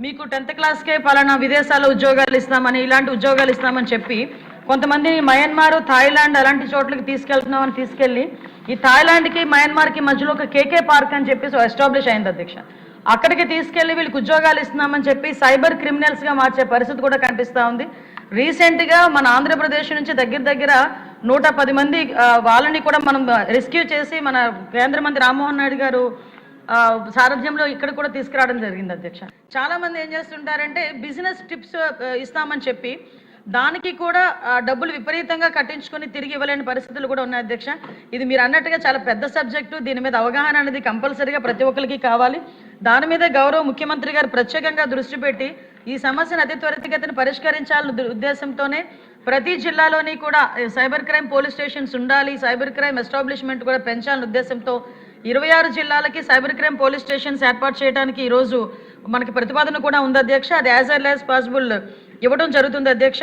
మీకు 10th క్లాస్కే పలానా విదేశాల్లో ఉద్యోగాలు ఇస్తామని ఇలాంటి ఉద్యోగాలు ఇస్తామని చెప్పి కొంతమంది మయన్మార్ థాయిలాండ్ అలాంటి చోట్లకి తీసుకెళ్తున్నామని తీసుకెళ్ళి ఈ థాయిలాండ్కి మయన్మార్కి మధ్యలో ఒక కేకే పార్క్ అని చెప్పి ఎస్టాబ్లిష్ అయింది అధ్యక్ష. అక్కడికి తీసుకెళ్లి వీళ్ళకి ఉద్యోగాలు ఇస్తున్నామని చెప్పి సైబర్ క్రిమినల్స్గా మార్చే పరిస్థితి కూడా కనిపిస్తూ ఉంది. రీసెంట్గా మన ఆంధ్రప్రదేశ్ నుంచి దగ్గర 110 మంది వాళ్ళని కూడా మనం రెస్క్యూ చేసి మన కేంద్ర మంత్రి రామ్మోహన్ నాయుడు గారు సారథ్యంలో ఇక్కడ కూడా తీసుకురావడం జరిగింది అధ్యక్ష. చాలా మంది ఏం చేస్తుంటారంటే బిజినెస్ టిప్స్ ఇస్తామని చెప్పి దానికి కూడా డబ్బులు విపరీతంగా కట్టించుకొని తిరిగి ఇవ్వలేని పరిస్థితులు కూడా ఉన్నాయి అధ్యక్ష. ఇది మీరు అన్నట్టుగా చాలా పెద్ద సబ్జెక్టు. దీని మీద అవగాహన అనేది కంపల్సరీగా ప్రతి ఒక్కరికి కావాలి. దాని మీద గౌరవ ముఖ్యమంత్రి గారు ప్రత్యేకంగా దృష్టి పెట్టి ఈ సమస్యను అతి త్వరితగతిన పరిష్కరించాలనే ఉద్దేశంతోనే ప్రతి జిల్లాలోని కూడా సైబర్ క్రైమ్ పోలీస్ స్టేషన్స్ ఉండాలి, సైబర్ క్రైమ్ ఎస్టాబ్లిష్మెంట్ కూడా పెంచాలనే ఉద్దేశంతో 26 జిల్లాలకి సైబర్ క్రైమ్ పోలీస్ స్టేషన్స్ ఏర్పాటు చేయడానికి ఈరోజు మనకి ప్రతిపాదన కూడా ఉంది అధ్యక్ష. అది యాజ్ ఎర్లీ యాజ్ పాసిబుల్ ఇవ్వడం జరుగుతుంది అధ్యక్ష.